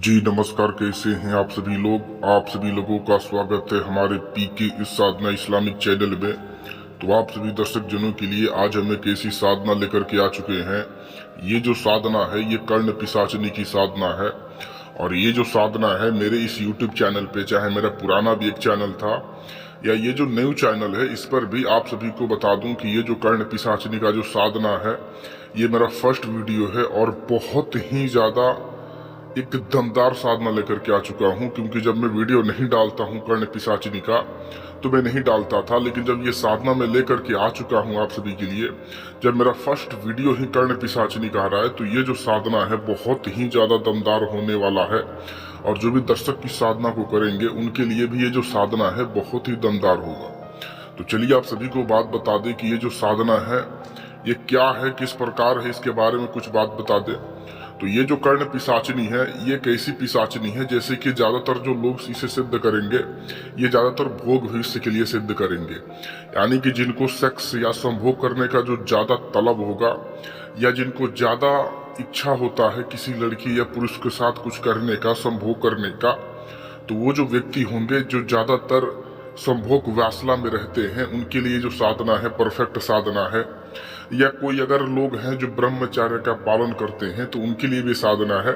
जी नमस्कार, कैसे हैं आप सभी लोग। आप सभी लोगों का स्वागत है हमारे पीके इस साधना इस्लामिक चैनल में। तो आप सभी दर्शक जनों के लिए आज हम एक ऐसी साधना लेकर के आ चुके हैं। ये जो साधना है ये कर्ण पिशाचनी की साधना है। और ये जो साधना है मेरे इस यूट्यूब चैनल पे, चाहे मेरा पुराना भी एक चैनल था या ये जो न्यू चैनल है, इस पर भी आप सभी को बता दूं कि ये जो कर्ण पिशाचनी का जो साधना है ये मेरा फर्स्ट वीडियो है और बहुत ही ज्यादा एक दमदार साधना लेकर के आ चुका हूं। क्योंकि जब मैं वीडियो नहीं डालता हूं कर्ण पिशाचिनी का तो मैं नहीं डालता था, लेकिन जब ये साधना मैं लेकर के आ चुका हूं आप सभी के लिए, जब मेरा फर्स्ट वीडियो ही कर्ण पिशाचिनी का रहा है, तो ये जो साधना है बहुत ही ज्यादा दमदार होने वाला है। और जो भी दर्शक की साधना को करेंगे उनके लिए भी ये जो साधना है बहुत ही दमदार होगा। तो चलिए आप सभी को बात बता दें कि ये जो साधना है ये क्या है, किस प्रकार है, इसके बारे में कुछ बात बता दे। तो ये जो कर्ण पिशाचनी है ये एक ऐसी पिशाचनी है जैसे कि ज्यादातर जो लोग इसे सिद्ध करेंगे ये ज्यादातर भोग भविष्य के लिए सिद्ध करेंगे। यानी कि जिनको सेक्स या संभोग करने का जो ज्यादा तलब होगा या जिनको ज्यादा इच्छा होता है किसी लड़की या पुरुष के साथ कुछ करने का, संभोग करने का, तो वो जो व्यक्ति होंगे जो ज्यादातर संभोग वासना में रहते हैं उनके लिए जो साधना है परफेक्ट साधना है। या कोई अगर लोग हैं जो ब्रह्मचर्य का पालन करते हैं तो उनके लिए भी साधना है।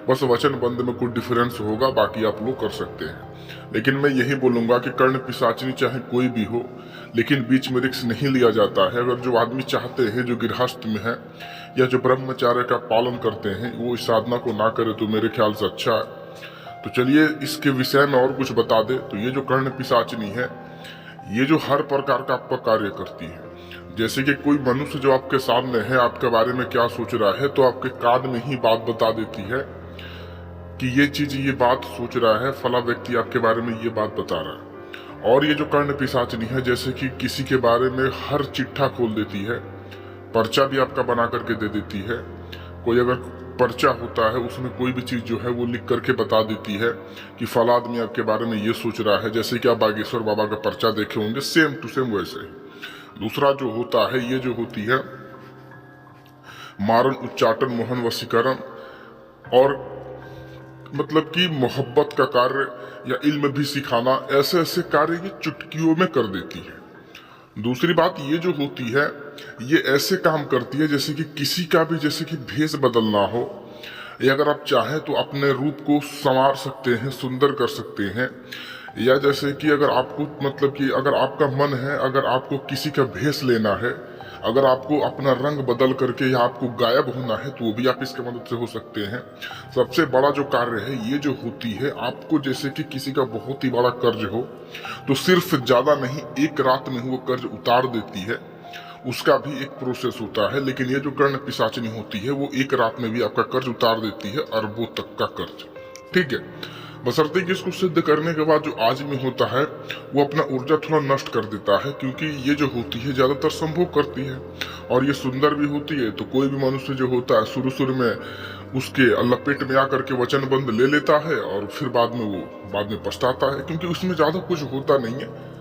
बस वचन बंद में कुछ डिफरेंस होगा, बाकी आप लोग कर सकते हैं। लेकिन मैं यही बोलूंगा कि कर्ण पिशाचनी चाहे कोई भी हो, लेकिन बीच में रिस्क नहीं लिया जाता है। अगर जो आदमी चाहते हैं, जो गृहस्थ में है या जो ब्रह्मचर्य का पालन करते हैं, वो इस साधना को ना करे तो मेरे ख्याल से अच्छा है। तो चलिए इसके विषय में और कुछ बता दे। तो ये जो कर्ण पिशाचनी है ये जो हर प्रकार का आपका कार्य करती है। जैसे कि कोई मनुष्य जो आपके सामने है आपके बारे में क्या सोच रहा है, तो आपके कान में ही बात बता देती है कि ये चीज, ये बात सोच रहा है, फला व्यक्ति आपके बारे में ये बात बता रहा है। और ये जो कर्ण पिशाचनी है जैसे कि किसी के बारे में हर चिट्ठा खोल देती है, पर्चा भी आपका बना करके दे देती है। कोई अगर पर्चा होता है उसमें कोई भी चीज जो है वो लिख करके बता देती है कि फला आदमी आपके बारे में ये सोच रहा है। जैसे कि आप बागेश्वर बाबा का पर्चा देखे होंगे, सेम टू सेम वैसे ही। दूसरा जो होता है, ये जो होती है मारण, उच्चाटन, मोहन, वशीकरण और मतलब कि मोहब्बत का कार्य या इल्म भी सिखाना, ऐसे ऐसे कार्य ये चुटकियों में कर देती है। दूसरी बात ये जो होती है ये ऐसे काम करती है जैसे कि किसी का भी जैसे कि भेष बदलना हो, या अगर आप चाहें तो अपने रूप को संवार सकते हैं, सुंदर कर सकते हैं। या जैसे कि अगर आपको मतलब कि अगर आपका मन है, अगर आपको किसी का भेष लेना है, अगर आपको अपना रंग बदल करके या आपको गायब होना है, तो वो भी आप इसके मदद से हो सकते हैं। सबसे बड़ा जो कार्य है ये जो होती है, आपको जैसे कि किसी का बहुत ही बड़ा कर्ज हो तो सिर्फ ज्यादा नहीं एक रात में वो कर्ज उतार देती है। उसका भी एक प्रोसेस होता है। लेकिन ये जो कर्ण पिशाचनी होती है वो एक रात में भी आपका कर्ज उतार देती है, अरबों तक का कर्ज। ठीक है, बशर्ते कि इसको सिद्ध करने के बाद जो आदमी होता है वो अपना ऊर्जा थोड़ा नष्ट कर देता है, क्योंकि ये जो होती है ज्यादातर संभोग करती है और ये सुंदर भी होती है। तो कोई भी मनुष्य जो होता है शुरू में उसके लपेट में आकर के वचन बंद ले लेता है और फिर बाद में पछताता है, क्योंकि उसमें ज्यादा कुछ होता नहीं है।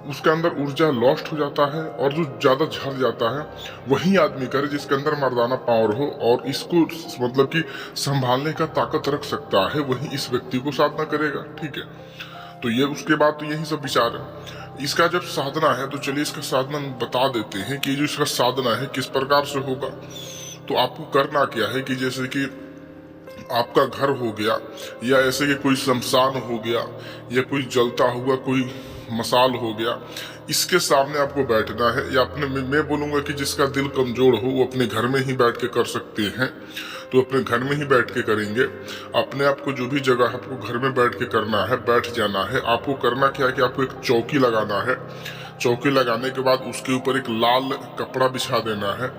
उसके अंदर ऊर्जा लॉस्ट हो जाता है और जो ज्यादा झड़ जाता है वही आदमी करे जिसके अंदर मर्दाना पावर हो और इसको मतलब कि संभालने का ताकत रख सकता है, वही इस व्यक्ति को साधना करेगा। ठीक है, तो ये उसके बाद तो यही सब विचार है। इसका जब साधना है तो चलिए इसका साधना बता देते हैं कि जो इसका साधना है किस प्रकार से होगा। तो आपको करना क्या है कि जैसे कि आपका घर हो गया या ऐसे कि कोई शमशान हो गया या कोई जलता हुआ कोई मसाल हो गया, इसके सामने आपको बैठना है। या अपने मैं बोलूंगा कि जिसका दिल कमजोर हो वो अपने घर में ही बैठ के कर सकते हैं, तो अपने घर में ही बैठ के करेंगे। अपने आप को जो भी जगह आपको घर में बैठ के करना है, बैठ जाना है। आपको करना क्या है कि आपको एक चौकी लगाना है। चौकी लगाने के बाद उसके ऊपर एक लाल कपड़ा बिछा देना है।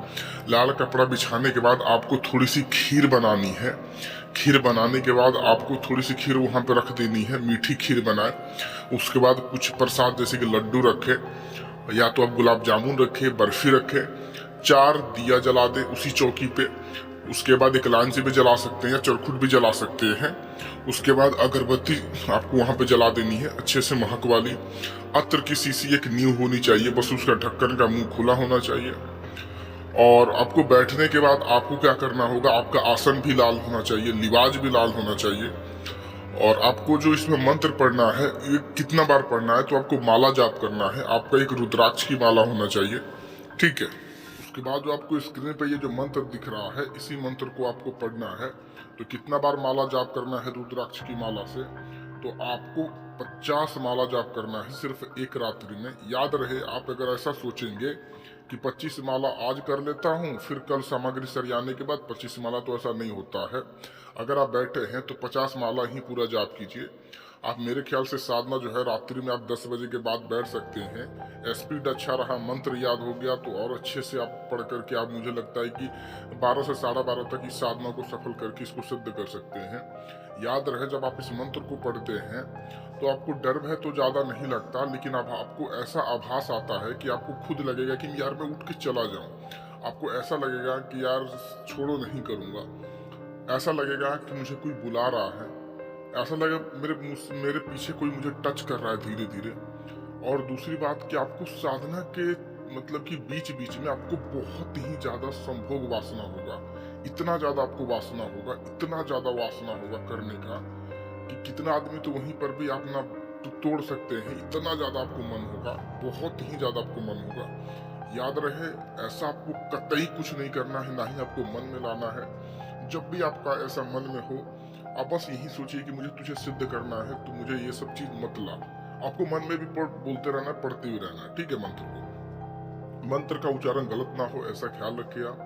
लाल कपड़ा बिछाने के बाद आपको थोड़ी सी खीर बनानी है। खीर बनाने के बाद आपको थोड़ी सी खीर वहां पे रख देनी है, मीठी खीर बनाए। उसके बाद कुछ प्रसाद जैसे कि लड्डू रखे, या तो आप गुलाब जामुन रखे, बर्फी रखे। 4 दिया जला दे उसी चौकी पे। उसके बाद एक लांची भी जला सकते हैं या चरखुट भी जला सकते हैं। उसके बाद अगरबत्ती आपको वहां पे जला देनी है अच्छे से महक वाली। अत्र की शीशी एक नींव होनी चाहिए, बस उसका ढक्कन का मुंह खुला होना चाहिए। और आपको बैठने के बाद आपको क्या करना होगा, आपका आसन भी लाल होना चाहिए, लिबाज भी लाल होना चाहिए। और आपको जो इसमें मंत्र पढ़ना है, ये कितना बार पढ़ना है, तो आपको माला जाप करना है। आपका एक रुद्राक्ष की माला होना चाहिए, ठीक है। उसके बाद जो आपको स्क्रीन पे ये जो मंत्र दिख रहा है, इसी मंत्र को आपको पढ़ना है। तो कितना बार माला जाप करना है रुद्राक्ष की माला से, तो आपको 50 माला जाप करना है सिर्फ एक रात्रि में। याद रहे, आप अगर ऐसा सोचेंगे कि 25 माला आज कर लेता हूँ, फिर कल सामग्री सरियाने के बाद 25 माला, तो ऐसा नहीं होता है। अगर आप बैठे हैं तो 50 माला ही पूरा जाप कीजिए। आप मेरे ख्याल से साधना जो है रात्रि में आप 10 बजे के बाद बैठ सकते हैं। स्पीड अच्छा रहा, मंत्र याद हो गया, तो और अच्छे से आप पढ़ करके आप, मुझे लगता है कि 12 से 12:30 तक इस साधना को सफल करके इसको सिद्ध कर सकते हैं। याद रहे, जब आप इस मंत्र को पढ़ते हैं तो आपको डर भय तो ज़्यादा नहीं लगता, लेकिन अब आपको ऐसा आभास आता है कि आपको खुद लगेगा कि यार मैं उठ के चला जाऊं। आपको ऐसा लगेगा कि यार छोड़ो, नहीं करूंगा। ऐसा लगेगा कि मुझे कोई बुला रहा है, ऐसा लगे मेरे पीछे कोई मुझे टच कर रहा है धीरे धीरे। और दूसरी बात कि आपको साधना के मतलब कि बीच बीच में आपको बहुत ही ज्यादा संभोग वासना होगा। इतना ज्यादा आपको वासना होगा, इतना ज्यादा वासना होगा करने का कि कितना आदमी तो वहीं पर भी आप ना तोड़ सकते हैं। इतना ज्यादा आपको मन होगा, बहुत ही ज्यादा आपको मन होगा। याद रहे, ऐसा आपको कतई कुछ नहीं करना है, ना ही आपको मन में लाना है। जब भी आपका ऐसा मन में हो, आप बस यही सोचिए कि मुझे तुझे सिद्ध करना है, तो मुझे ये सब चीज मत ला। आपको मन में भी बोलते रहना है, पढ़ते भी रहना है, ठीक है। मंत्र का उच्चारण गलत ना हो, ऐसा ख्याल रखिए आप।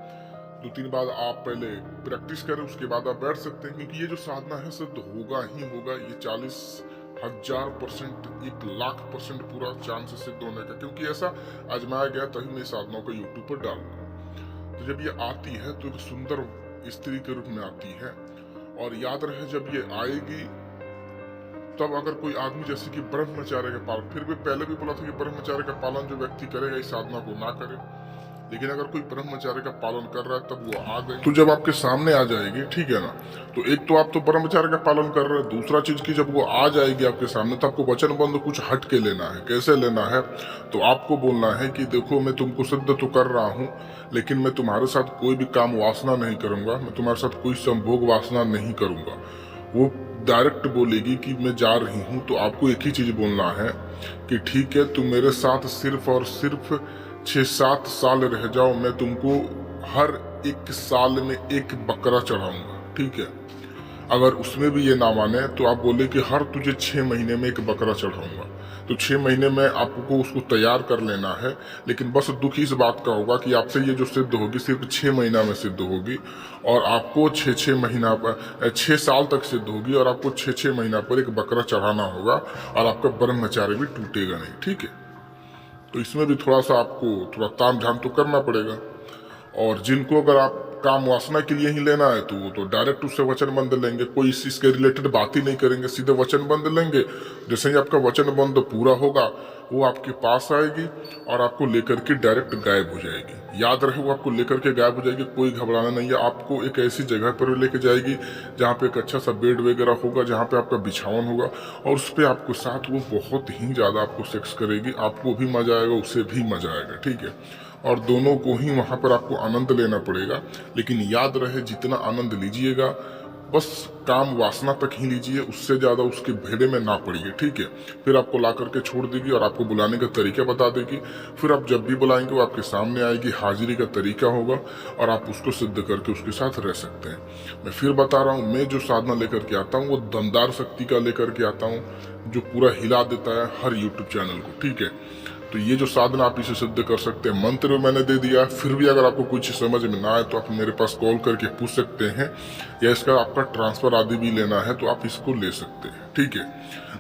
2-3 बार आप पहले प्रैक्टिस करें, उसके बाद आप बैठ सकते हैं, क्योंकि ये जो साधना है सिद्ध होगा ही होगा। ये 40,000%, 1,00,000% पूरा चांस है सिद्ध होने का, क्योंकि ऐसा आजमाया गया, तभी मैं साधनाओं को यूट्यूब पर डालूंगा। तो जब ये आती है तो एक सुंदर स्त्री के रूप में आती है। और याद रहे, जब ये आएगी तब अगर कोई आदमी जैसे कि ब्रह्मचर्य का पालन, फिर भी पहले भी बोला था कि ब्रह्मचर्य का पालन जो व्यक्ति करेगा इस साधना को ना करे, लेकिन अगर कोई ब्रह्मचर्य का पालन कर रहा है तब वो आ गए, तो जब आपके सामने आ जाएगी, ठीक है ना। तो एक तो आप तो ब्रह्मचर्य का पालन कर रहे हैं, दूसरा चीज की जब वो आ जाएगी आपके सामने, तो आपको वचन बंध कुछ हट के लेना है। कैसे लेना है, तो आपको बोलना है कि देखो, मैं तुमको सिद्ध तो कर रहा हूँ, लेकिन मैं तुम्हारे साथ कोई भी काम वासना नहीं करूंगा, मैं तुम्हारे साथ कोई संभोग वासना नहीं करूंगा। वो डायरेक्ट बोलेगी कि मैं जा रही हूँ, तो आपको एक ही चीज बोलना है कि ठीक है, तुम मेरे साथ सिर्फ और सिर्फ 6-7 साल रह जाओ, मैं तुमको हर 1 साल में 1 बकरा चढ़ाऊंगा, ठीक है। अगर उसमें भी ये ना माने तो आप बोले कि हर तुझे 6 महीने में 1 बकरा चढ़ाऊंगा। तो 6 महीने में आपको उसको तैयार कर लेना है। लेकिन बस दुख इस बात का होगा कि आपसे ये जो सिद्ध होगी सिर्फ 6 महीना में सिद्ध होगी, और आपको 6 महीना पर 6 साल तक सिद्ध होगी, और आपको 6 महीना पर 1 बकरा चढ़ाना होगा, और आपका ब्रह्मचार्य भी टूटेगा नहीं, ठीक है। तो इसमें भी थोड़ा सा आपको थोड़ा ताम झाम तो करना पड़ेगा। और जिनको अगर आप काम वासना के लिए ही लेना है, तो वो तो डायरेक्ट उससे वचन बंध लेंगे, कोई इसके रिलेटेड बात ही नहीं करेंगे, सीधे वचन बंध लेंगे। जैसे ही आपका वचन बंध पूरा होगा, वो आपके पास आएगी और आपको लेकर के डायरेक्ट गायब हो जाएगी। याद रहे, वो आपको लेकर के गायब हो जाएगी, कोई घबराना नहीं है। आपको एक ऐसी जगह पर लेके जाएगी जहाँ पे एक अच्छा सा बेड वगैरह होगा, जहाँ पे आपका बिछावन होगा, और उस पर आपको साथ वो बहुत ही ज़्यादा आपको सेक्स करेगी। आपको भी मजा आएगा, उसे भी मजा आएगा, ठीक है। और दोनों को ही वहाँ पर आपको आनंद लेना पड़ेगा। लेकिन याद रहे, जितना आनंद लीजिएगा बस काम वासना तक ही लीजिए, उससे ज़्यादा उसके भेड़े में ना पड़िए, ठीक है। फिर आपको ला करके छोड़ देगी और आपको बुलाने का तरीका बता देगी। फिर आप जब भी बुलाएंगे वो आपके सामने आएगी, हाजिरी का तरीका होगा, और आप उसको सिद्ध करके उसके साथ रह सकते हैं। मैं फिर बता रहा हूँ, मैं जो साधना लेकर के आता हूँ वो दमदार शक्ति का लेकर के आता हूँ, जो पूरा हिला देता है हर यूट्यूब चैनल को, ठीक है। तो ये जो साधना आप इसे सिद्ध कर सकते हैं। मंत्र मैंने दे दिया, फिर भी अगर आपको कुछ समझ में ना आए तो आप मेरे पास कॉल करके पूछ सकते हैं, या इसका आपका ट्रांसफर आदि भी लेना है तो आप इसको ले सकते हैं, ठीक है।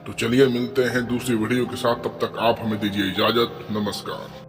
तो चलिए मिलते हैं दूसरी वीडियो के साथ, तब तक आप हमें दीजिए इजाजत। नमस्कार।